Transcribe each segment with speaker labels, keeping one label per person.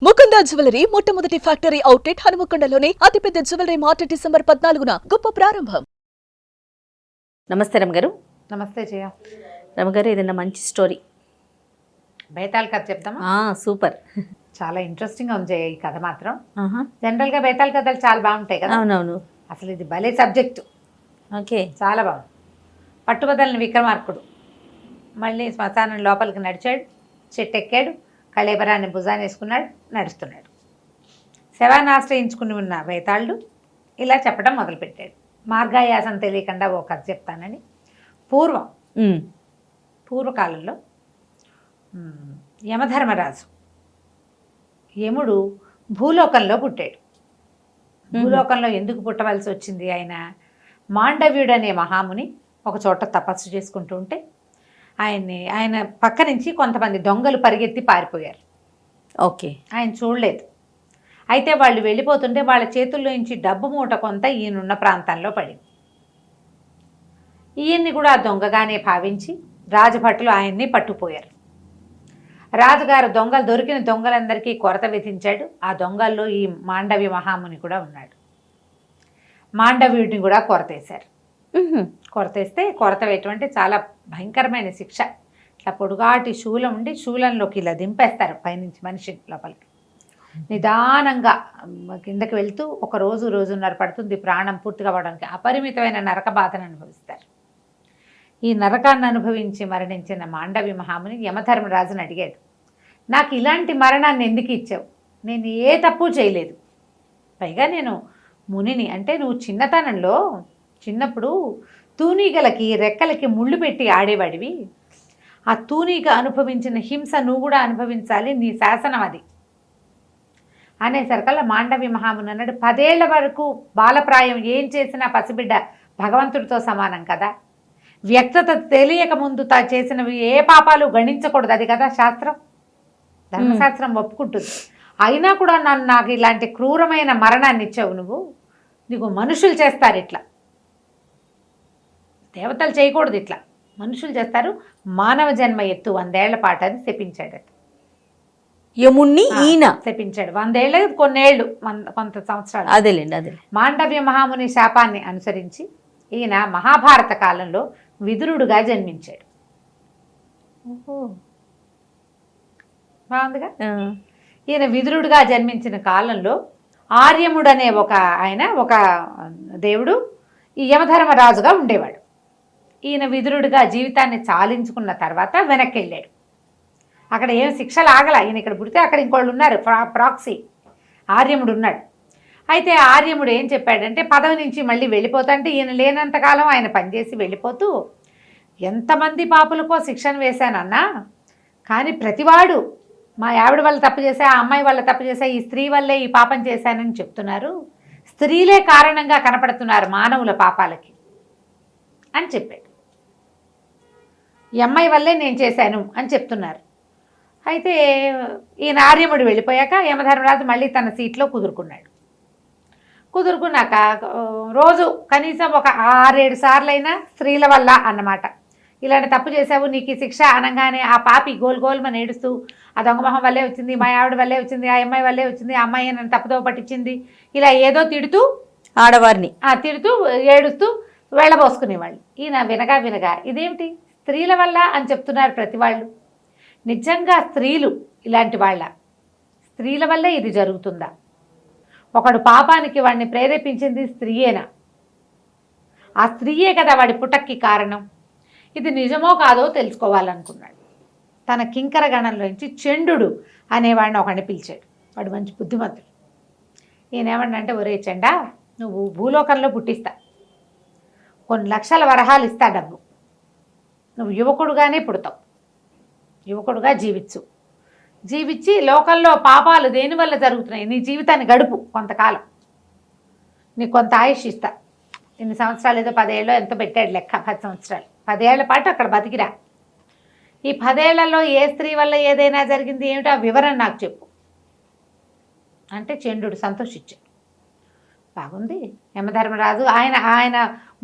Speaker 1: Mukunda jewellery మొట్టమొదటి factory outlet హనుమకొండలోనే అతిపెద్ద jewellery mart December 14న గొప్ప ప్రారంభం.
Speaker 2: నమస్తే రమగారు.
Speaker 3: నమస్తే జయ.
Speaker 2: రమగారు, ఏదైనా మంచి స్టోరీ
Speaker 3: బేతాల్ కథ చెప్తామా?
Speaker 2: సూపర్.
Speaker 3: చాలా ఇంట్రెస్టింగ్ ఉంది జయ ఈ కథ మాత్రం. జనరల్గా బేతాల్ కథలు చాలా బాగుంటాయి కదా.
Speaker 2: అవునవును.
Speaker 3: అసలు ఇది భలే సబ్జెక్టు.
Speaker 2: ఓకే,
Speaker 3: చాలా బాగుంది. పట్టుబదలని విక్రమార్కుడు మళ్ళీ శ్మశానం లోపలికి నడిచాడు, చెట్టు ఎక్కాడు, కళేబరాన్ని భుజాన్ని వేసుకున్నాడు, నడుస్తున్నాడు. శవాన్ని ఆశ్రయించుకుని ఉన్న బేతాళుడు ఇలా చెప్పడం మొదలుపెట్టాడు. మార్గాయాసం తెలియకుండా ఓ కథ చెప్తానని. పూర్వకాలంలో యమధర్మరాజు యముడు భూలోకంలో పుట్టాడు. భూలోకంలో ఎందుకు పుట్టవలసి వచ్చింది? మాండవ్యుడు అనే మహాముని ఒక చోట తపస్సు చేసుకుంటూ ఉంటే ఆయన పక్క నుంచి కొంతమంది దొంగలు పరిగెత్తి పారిపోయారు.
Speaker 2: ఓకే,
Speaker 3: ఆయన చూడలేదు. అయితే వాళ్ళు వెళ్ళిపోతుంటే వాళ్ళ చేతుల్లో నుంచి డబ్బు మూట కొంత ఈయనున్న ప్రాంతంలో పడింది. ఈయన్ని కూడా దొంగగానే భావించి రాజభటులు ఆయన్ని పట్టుపోయారు. రాజుగారు దొరికిన దొంగలందరికీ కొరత విధించాడు. ఆ దొంగల్లో ఈ మాండవ్య మహాముని కూడా ఉన్నాడు. మాండవ్యుడిని కూడా కొరతేశారు. కొరతేస్తే కొరత వేయటం చాలా భయంకరమైన శిక్ష. ఇట్లా పొడుగాటి శూలం ఉండి శూలంలోకి ఇలా దింపేస్తారు పైనుంచి మనిషి లోపలికి. నిదానంగా కిందకి వెళ్తూ ఒక రోజున్నర పడుతుంది ప్రాణం పూర్తిగా అవడానికి. అపరిమితమైన నరక బాధను అనుభవిస్తారు. ఈ నరకాన్ని అనుభవించి మరణించిన మాండవి మహాముని యమధర్మరాజుని అడిగాడు, నాకు ఇలాంటి మరణాన్ని ఎందుకు ఇచ్చావు? నేను ఏ తప్పు చేయలేదు. పైగా నేను మునిని. అంటే నువ్వు చిన్నప్పుడు తూనీగలకి రెక్కలకి ముళ్ళు పెట్టి ఆడేవాడివి. ఆ తూనీగ అనుభవించిన హింస నువ్వు కూడా అనుభవించాలి, నీ శాసనం అది అనేసరికల్లా మాండవి మహాముని అన్నాడు, 10 ఏళ్ల వరకు బాలప్రాయం ఏం చేసినా పసిబిడ్డ భగవంతుడితో సమానం కదా. వ్యక్తత తెలియక ముందు చేసినవి ఏ పాపాలు గణించకూడదు, అది కదా శాస్త్రం, ధర్మశాస్త్రం ఒప్పుకుంటుంది. అయినా కూడా నాకు ఇలాంటి క్రూరమైన మరణాన్ని ఇచ్చావు నువ్వు. నీకు మనుషులు చేస్తారు ఇట్లా, దేవతలు చేయకూడదు, ఇట్లా మనుషులు చేస్తారు. మానవ జన్మ ఎత్తు 100 ఏళ్ల పాటు అని శపించాడట.
Speaker 2: యముణ్ణి ఈయన
Speaker 3: శపించాడు. 100 ఏళ్ళు, కొన్నేళ్ళు, కొంత సంవత్సరాలు.
Speaker 2: అదేలేండి.
Speaker 3: మాండవ్య మహాముని శాపాన్ని అనుసరించి ఈయన మహాభారత కాలంలో విదురుడుగా జన్మించాడు. బాగుందిగా. ఈయన విదురుడుగా జన్మించిన కాలంలో ఆర్యముడు అనే ఒక దేవుడు ఈ యమధర్మరాజుగా ఉండేవాడు. ఈయన విదురుడిగా జీవితాన్ని చాలించుకున్న తర్వాత వెనక్కి వెళ్ళాడు. అక్కడ ఏం శిక్షలు ఆగల. ఈయన ఇక్కడ పుడితే అక్కడ ఇంకోళ్ళు ఉన్నారు, ప్రాక్సీ ఆర్యముడు ఉన్నాడు. అయితే ఆర్యముడు ఏం చెప్పాడంటే, పదవి నుంచి మళ్ళీ వెళ్ళిపోతుంటే ఈయన లేనంతకాలం ఆయన పనిచేసి వెళ్ళిపోతూ, ఎంతమంది పాపులకో శిక్షను వేశానన్నా, కానీ ప్రతివాడు మా ఆవిడ వల్ల తప్పు చేశా, ఆ అమ్మాయి వల్ల తప్పు చేశా, ఈ స్త్రీ వల్లే ఈ పాపం చేశానని చెప్తున్నారు. స్త్రీలే కారణంగా కనపడుతున్నారు మానవుల పాపాలకి అని చెప్పాడు. ఈ అమ్మాయి వల్లే నేను చేశాను అని చెప్తున్నారు. అయితే ఈయన ఆర్యముడు వెళ్ళిపోయాక యమధర్మరాజు మళ్ళీ తన సీట్లో కుదురుకున్నాక రోజు కనీసం ఒక 6-7 సార్లైనా స్త్రీల వల్ల అన్నమాట, ఇలాంటి తప్పు చేసావు, నీకు ఈ శిక్ష అనగానే ఆ పాపి గోల్మని ఏడుస్తూ, ఆ దొంగమొహం వల్లే వచ్చింది, మా ఆవిడ వల్లే వచ్చింది, ఆ అమ్మాయి వల్లే వచ్చింది, ఆ అమ్మాయి నన్ను తప్పుదో పట్టించింది, ఇలా ఏదో తిడుతూ
Speaker 2: ఆడవారిని
Speaker 3: తిడుతూ ఏడుస్తూ వెళ్ళబోసుకునేవాళ్ళు. ఈయన వినగా ఇదేమిటి స్త్రీల వల్ల అని చెప్తున్నారు ప్రతి వాళ్ళు. నిజంగా స్త్రీలు ఇలాంటి స్త్రీల వల్లే ఇది జరుగుతుందా? ఒకడు పాపానికి వాడిని ప్రేరేపించింది స్త్రీయేనా? ఆ స్త్రీయే కదా వాడి పుట్టక్కి కారణం. ఇది నిజమో కాదో తెలుసుకోవాలనుకున్నాడు. తన కింకర గణంలోంచి చండు అనేవాడిని ఒకడిని పిలిచాడు. వాడు మంచి బుద్ధిమంతుడు. ఈయనేమంటే, ఒరే చెండా, నువ్వు భూలోకంలో పుట్టిస్తా, కొన్ని లక్షల వరహాలు ఇస్తా డబ్బు, నువ్వు యువకుడుగానే పుడతావు, యువకుడుగా జీవించి లోకంలో పాపాలు దేనివల్ల జరుగుతున్నాయి నీ జీవితాన్ని గడుపు, కొంతకాలం నీకు కొంత ఆయుష్ ఇస్తా. ఇన్ని సంవత్సరాలు, ఏదో 10 ఏళ్ళో ఎంతో పెట్టాడు లెక్క, 10 సంవత్సరాలు, 10 ఏళ్ల పాటు అక్కడ బతికిరా. ఈ 10 ఏళ్లలో ఏ స్త్రీ వల్ల ఏదైనా జరిగింది ఏమిటో ఆ వివరణ నాకు చెప్పు అంటే చండు సంతోషించాడు. బాగుంది. యమధర్మరాజు ఆయన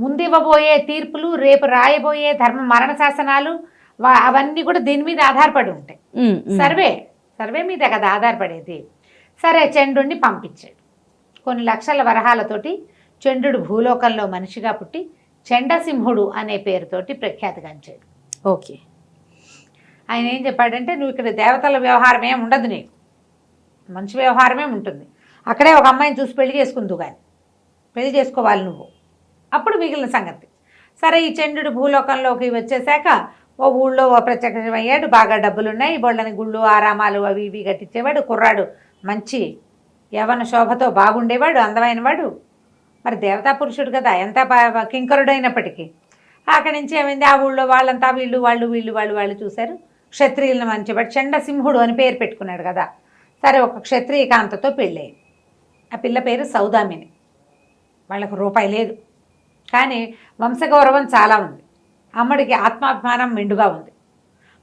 Speaker 3: ముందివ్వబోయే తీర్పులు, రేపు రాయబోయే మరణ శాసనాలు, అవన్నీ కూడా దీని మీద ఆధారపడి ఉంటాయి. సర్వే మీదే కదా ఆధారపడేది. సరే చంద్రుడిని పంపించాడు. కొన్ని లక్షల వరహాలతోటి చంద్రుడు భూలోకంలో మనిషిగా పుట్టి చండసింహుడు అనే పేరుతోటి ప్రఖ్యాతిగాంచాడు.
Speaker 2: ఓకే.
Speaker 3: ఆయన ఏం చెప్పాడంటే, నువ్వు ఇక్కడ దేవతల వ్యవహారం ఏమి ఉండదు, నీకు మంచి వ్యవహారమే ఉంటుంది. అక్కడే ఒక అమ్మాయిని చూసి పెళ్లి చేసుకుందు, కానీ పెళ్లి చేసుకోవాలి నువ్వు, అప్పుడు మిగిలిన సంగతి. సరే ఈ చంద్రుడు భూలోకంలోకి వచ్చేసాక ఓ ఊళ్ళో ఓ ప్రత్యక్షమయ్యాడు. బాగా డబ్బులున్నాయి, బోళ్ళని గుళ్ళు ఆరామాలు అవి ఇవి కట్టించేవాడు. కుర్రాడు మంచి యవన శోభతో బాగుండేవాడు, అందమైన వాడు. మరి దేవతా పురుషుడు కదా, ఎంత కింకరుడైనప్పటికీ. అక్కడి నుంచి ఏమైంది, ఆ ఊళ్ళో వాళ్ళంతా వాళ్ళు చూశారు. క్షత్రియులను మంచివాడు, చండసింహుడు అని పేరు పెట్టుకున్నాడు కదా. సరే ఒక క్షత్రియ కాంతతో పెళ్ళయింది. ఆ పిల్ల పేరు సౌదామిని. వాళ్ళకు రూపాయి లేదు, కానీ వంశగౌరవం చాలా ఉంది. అమ్మడికి ఆత్మాభిమానం మెండుగా ఉంది.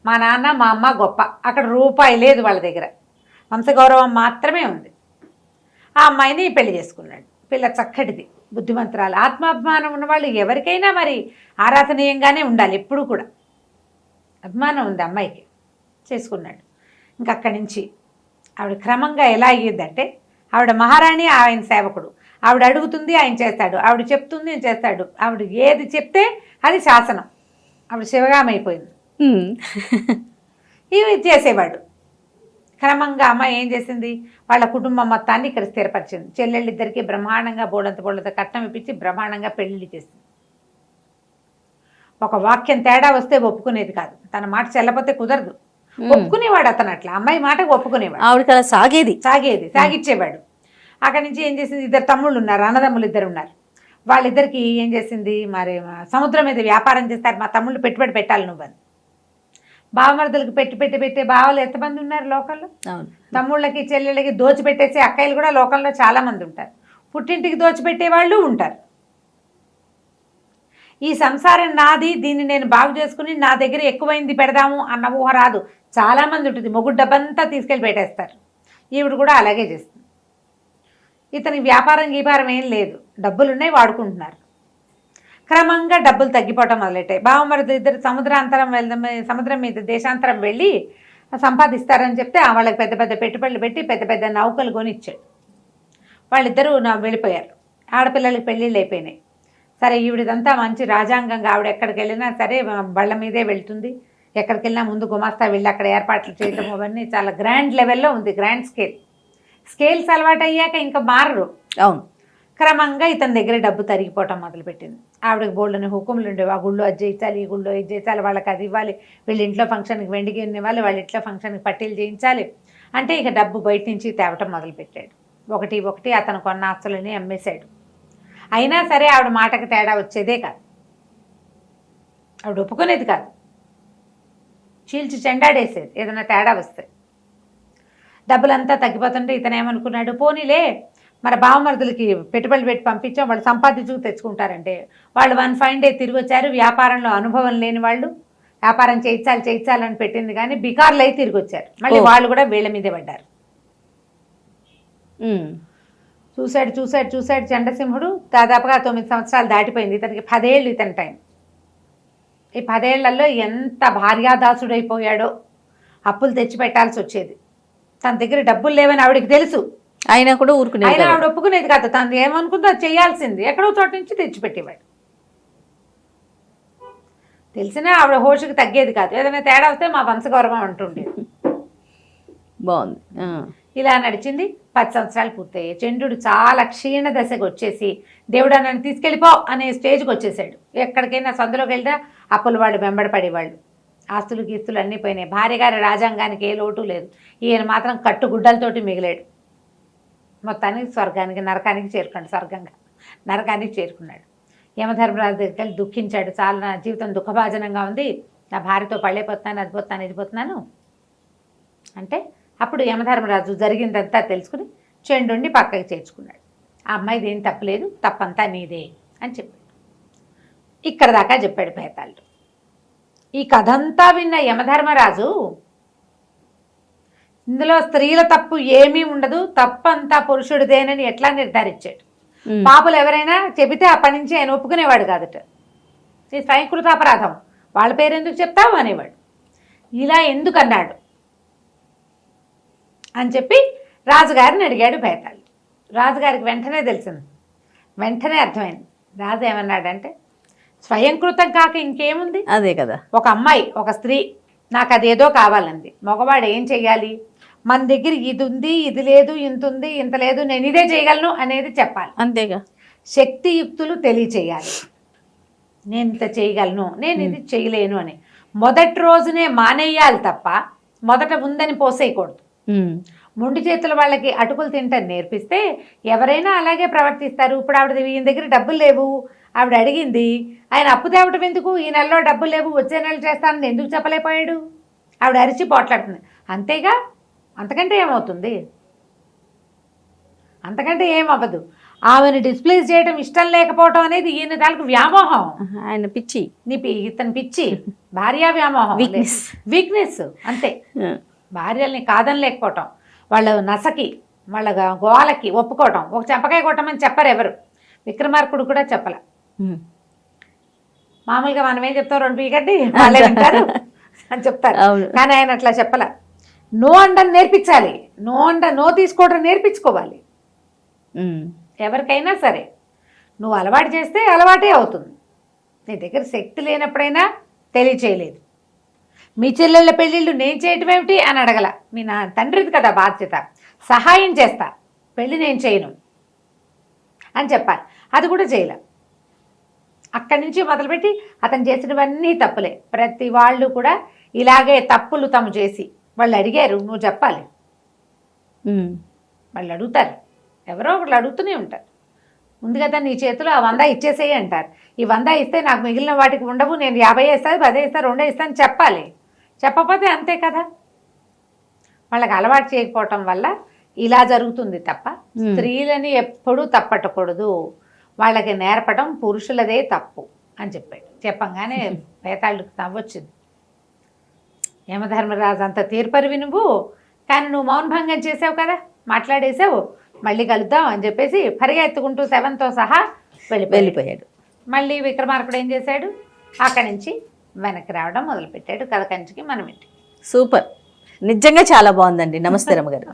Speaker 3: మా నాన్న మా అమ్మ గొప్ప, అక్కడ రూపాయి లేదు వాళ్ళ దగ్గర, వంశగౌరవం మాత్రమే ఉంది. ఆ అమ్మాయిని పెళ్లి చేసుకున్నాడు. పిల్ల చక్కటిది, బుద్ధిమంతురాలు, ఆత్మాభిమానం ఉన్నవాళ్ళు ఎవరికైనా మరి ఆరాధనీయంగానే ఉండాలి. ఎప్పుడూ కూడా అభిమానం ఉంది అమ్మాయికి. చేసుకున్నాడు. ఇంకక్కడి నుంచి ఆవిడ క్రమంగా ఎలా అయ్యిందంటే, ఆవిడ మహారాణి, ఆయన సేవకుడు. ఆవిడ అడుగుతుంది, ఆయన చేస్తాడు. ఆవిడ చెప్తుంది, ఆయన చేస్తాడు. ఆవిడ ఏది చెప్తే అది శాసనం. ఆవిడ శివగామైపోయింది. ఇవి చేసేవాడు. క్రమంగా అమ్మాయి ఏం చేసింది, వాళ్ళ కుటుంబం మొత్తాన్ని ఇక్కడ స్థిరపరిచింది. చెల్లెళ్ళిద్దరికీ బ్రహ్మాండంగా బోడంత కట్నం ఇప్పించి బ్రహ్మాండంగా పెళ్లి చేసింది. ఒక వాక్యం తేడా వస్తే ఒప్పుకునేది కాదు. తన మాట చెల్లపోతే కుదరదు. ఒప్పుకునేవాడు అతను, అట్లా అమ్మాయి మాటకు ఒప్పుకునేవాడు.
Speaker 2: ఆవిడకి అలా
Speaker 3: సాగిచ్చేవాడు. అక్కడి నుంచి ఏం చేసింది, ఇద్దరు తమ్ముళ్ళు ఉన్నారు, అన్నదమ్ములు ఇద్దరు ఉన్నారు. వాళ్ళిద్దరికి ఏం చేసింది, మరి సముద్రం మీద వ్యాపారం చేస్తారు, మా తమ్ముళ్ళు పెట్టుబడి పెట్టాలి నువ్వని. బావమరుదులకు పెట్టే బావలు ఎంతమంది ఉన్నారు లోకల్లో. తమ్ముళ్ళకి చెల్లెళ్ళకి దోచిపెట్టేసే అక్కయ్యలు కూడా లోకంలో చాలా మంది ఉంటారు. పుట్టింటికి దోచిపెట్టే వాళ్ళు ఉంటారు. ఈ సంసారం నాది, దీన్ని నేను బాగు చేసుకుని నా దగ్గర ఎక్కువైంది పెడదాము అన్న ఊహ రాదు. చాలామంది ఉంటుంది, మొగుడు డబ్బంతా తీసుకెళ్ళి పెట్టేస్తారు. ఈవిడ కూడా అలాగే చేస్తుంది. ఇతనికి వ్యాపారం ఏం లేదు, డబ్బులున్నాయి, వాడుకుంటున్నారు. క్రమంగా డబ్బులు తగ్గిపోవటం మొదలెట్టాయి. బావమరుదు ఇద్దరు సముద్రం మీద దేశాంతరం వెళ్ళి సంపాదిస్తారని చెప్తే వాళ్ళకి పెద్ద పెద్ద పెట్టుబడులు పెట్టి పెద్ద పెద్ద నౌకలు కొనిచ్చాడు. వాళ్ళిద్దరూ వెళ్ళిపోయారు. ఆడపిల్లలకి పెళ్ళిళ్ళు అయిపోయినాయి. సరే ఈవిడిదంతా మంచి రాజాంగంగా, ఆవిడ ఎక్కడికి వెళ్ళినా సరే బళ్ళ మీదే వెళ్తుంది. ఎక్కడికి వెళ్ళినా ముందు గుమాస్తా వెళ్ళి అక్కడ ఏర్పాట్లు చేయడం అవన్నీ చాలా గ్రాండ్ లెవెల్లో ఉంది. గ్రాండ్ స్కేల్స్ అలవాటు అయ్యాక ఇంకా మారరు.
Speaker 2: అవును.
Speaker 3: క్రమంగా ఇతని దగ్గర డబ్బు తరిగిపోవటం మొదలుపెట్టింది. ఆవిడకి బోల్డని హుకుములు ఉండేవి. ఆ గుళ్ళో అది చేయించాలి, ఈ గుళ్ళో ఇది చేయించాలి, వాళ్ళకి అది ఇవ్వాలి, వీళ్ళ ఇంట్లో ఫంక్షన్కి వెండికి ఇవ్వాలి, వాళ్ళ ఇంట్లో ఫంక్షన్కి పట్టీలు చేయించాలి. అంటే ఇక డబ్బు బయట నుంచి తేవటం మొదలుపెట్టాడు. ఒకటి అతను కొన్న ఆస్తులని అమ్మేశాడు. అయినా సరే ఆవిడ మాటకి తేడా వచ్చేదే కాదు, ఆవిడ ఒప్పుకునేది కాదు. చీల్చి చెండాడేసేది ఏదైనా తేడా వస్తే. డబ్బులంతా తగ్గిపోతుంటే ఇతను ఏమనుకున్నాడు, పోనీలే మన బావమరుదులకి పెట్టుబడులు పెట్టి పంపించాం, వాళ్ళు సంపాదించుకు తెచ్చుకుంటారంటే. వాళ్ళు వన్ ఫైన్ డే తిరిగి వచ్చారు. వ్యాపారంలో అనుభవం లేని వాళ్ళు, వ్యాపారం చేయించాలని పెట్టింది కానీ బికార్లు అయి తిరిగి వచ్చారు. మళ్ళీ వాళ్ళు కూడా వీళ్ళ మీదే పడ్డారు. చూశాడు చండసింహుడు. దాదాపుగా 9 సంవత్సరాలు దాటిపోయింది. ఇతనికి 10 ఏళ్ళు ఇతని టైం. ఈ 10 ఏళ్లలో ఎంత భార్యాదాసుడైపోయాడో. అప్పులు తెచ్చి పెట్టాల్సి వచ్చేది. తన దగ్గర డబ్బులు లేవని ఆవిడకి తెలుసు,
Speaker 2: అయినా కూడా ఊరుకునేది.
Speaker 3: ఆవిడ ఒప్పుకునేది కాదు. తను ఏమనుకుందో అది చేయాల్సింది. ఎక్కడో చోట నుంచి తెచ్చిపెట్టేవాడు. తెలిసినా ఆవిడ హోషుకి తగ్గేది కాదు. ఏదైనా తేడా వస్తే మా వంశగౌరవం అంటుండేది.
Speaker 2: బాగుంది.
Speaker 3: ఇలా నడిచింది. 10 సంవత్సరాలు పూర్తయ్యాయి. చంద్రుడు చాలా క్షీణ దశకు వచ్చేసి దేవుడా నన్ను తీసుకెళ్ళిపో అనే స్టేజ్కి వచ్చేసాడు. ఎక్కడికైనా సందులోకి వెళ్తే అప్పులు వాళ్ళు వెంబడపడేవాళ్ళు. ఆస్తులు గీస్తులు అన్నీ పోయినాయి. భార్య గారి రాజాంగానికి ఏ లోటు లేదు. ఈయన మాత్రం కట్టుగుడ్డలతోటి మిగిలాడు. మొత్తానికి నరకానికి చేరుకున్నాడు. యమధర్మరాజు దగ్గరికి వెళ్ళి దుఃఖించాడు. చాలా నా జీవితం దుఃఖభాజనంగా ఉంది, నా భార్యతో పళ్ళైపోతున్నాను, అది పోతున్నాను అంటే అప్పుడు యమధర్మరాజు జరిగిందంతా తెలుసుకుని చండుని పక్కకి చేర్చుకున్నాడు. ఆ అమ్మాయిది ఏం తప్పలేదు, తప్పంతా నీదే అని చెప్పాడు. ఇక్కడ దాకా చెప్పాడు భేతాళుడు. ఈ కథంతా విన్న యమధర్మరాజు ఇందులో స్త్రీల తప్పు ఏమీ ఉండదు, తప్పంతా పురుషుడిదేనని ఎట్లా నిర్ధారించాడు. పాపులు ఎవరైనా చెబితే అప్పటి నుంచి ఆయన ఒప్పుకునేవాడు కాదట. ఇది స్వయంకృత అపరాధం, వాళ్ళ పేరు ఎందుకు చెప్తావు అనేవాడు. ఇలా ఎందుకు అన్నాడు అని చెప్పి రాజుగారిని అడిగాడు బేతాళుడు. రాజుగారికి వెంటనే తెలిసింది, వెంటనే అర్థమైంది. రాజు ఏమన్నాడంటే, స్వయంకృతం కాక ఇంకేముంది,
Speaker 2: అదే కదా,
Speaker 3: ఒక అమ్మాయి ఒక స్త్రీ నాకు అదేదో కావాలంది, మగవాడు ఏం చెయ్యాలి, మన దగ్గర ఇది ఉంది ఇది లేదు ఇంత ఉంది ఇంత లేదు నేను ఇదే చేయగలను అనేది చెప్పాలి.
Speaker 2: అంతేగా,
Speaker 3: శక్తియుక్తులు తెలియచేయాలి. నేను ఇంత చేయగలను, నేను ఇది చేయలేను అని మొదటి రోజునే మానేయాలి తప్ప మొదట ఉందని పోసేయకూడదు. మొండి చేతుల వాళ్ళకి అటుకులు తింటారు నేర్పిస్తే ఎవరైనా అలాగే ప్రవర్తిస్తారు. ఇప్పుడు ఆవిడ ఈయన దగ్గర డబ్బులు లేవు, ఆవిడ అడిగింది, ఆయన అప్పు తేవటం ఎందుకు, ఈ నెలలో డబ్బులు లేవు వచ్చే నెల చేస్తానని ఎందుకు చెప్పలేకపోయాడు, ఆవిడ అరిచి పోట్లాడుతుంది. అంతేగా, అంతకంటే ఏమవుతుంది, అంతకంటే ఏమవ్వదు. ఆమెను డిస్ప్లేస్ చేయడం ఇష్టం లేకపోవటం అనేది ఈయన తాలకు వ్యామోహం,
Speaker 2: ఆయన పిచ్చి,
Speaker 3: ఇతను పిచ్చి, భార్య వ్యామోహం, వీక్నెస్ అంతే. భార్యల్ని కాదని లేకపోవటం, వాళ్ళ నసకి వాళ్ళ గోలకి ఒప్పుకోవటం. ఒక చెంపకాయ కొట్టమని చెప్పరు ఎవరు, విక్రమార్కుడు కూడా చెప్పలే. మామూలుగా మనం ఏం చెప్తాం, 2 పీకండి వాళ్ళే వింటారు అని చెప్తారు, కానీ ఆయన అట్లా చెప్పలే. నో అండని నేర్పించాలి, నో తీసుకోవడం నేర్పించుకోవాలి. ఎవరికైనా సరే నువ్వు అలవాటు చేస్తే అలవాటే అవుతుంది. నీ దగ్గర శక్తి లేనప్పుడైనా తెలియచేయలేదు. మీ చెల్లెళ్ళ పెళ్ళిళ్ళు నేను చేయటం ఏమిటి అని అడగల, మీ నా తండ్రిది కదా బాధ్యత, సహాయం చేస్తా, పెళ్ళి నేను చేయను అని చెప్పాలి. అది కూడా చేయలే. అక్కడి నుంచి మొదలుపెట్టి అతను చేసినవన్నీ తప్పులే. ప్రతి వాళ్ళు కూడా ఇలాగే తప్పులు తము చేసి వాళ్ళు అడిగారు, నువ్వు చెప్పాలి. వాళ్ళు అడుగుతారు, ఎవరో ఒకళ్ళు అడుగుతూనే ఉంటారు. ఉంది కదా నీ చేతిలో ఆ 100 ఇచ్చేసేయి అంటారు. ఈ 100 ఇస్తే నాకు మిగిలిన వాటికి ఉండవు, నేను 50 ఇస్తాను 10 ఇస్తాను 2 ఇస్తాను చెప్పాలి. చెప్పకపోతే అంతే కదా. వాళ్ళకి అలవాటు చేయకపోవటం వల్ల ఇలా జరుగుతుంది తప్ప స్త్రీలని ఎప్పుడూ తప్పట్టకూడదు, వాళ్ళకి నేర్పడం పురుషులదే తప్పు అని చెప్పాడు. చెప్పంగానే బేతాళుడికి నవ్వొచ్చింది. యమధర్మరాజు అంత తీర్పరివి నువ్వు, కానీ నువ్వు మౌనభంగం చేసావు కదా, మాట్లాడేసావు, మళ్ళీ కలుద్దాం అని చెప్పేసి పరిగెత్తుకుంటూ శవంతో సహా వెళ్ళిపోయాడు. మళ్ళీ విక్రమార్కుడు ఏం చేశాడు, అక్కడి నుంచి వెనక్కి రావడం మొదలుపెట్టాడు. కథ కంచికి మనం ఇంటి.
Speaker 2: సూపర్, నిజంగా చాలా బాగుందండి. నమస్తే రమ్మగారు.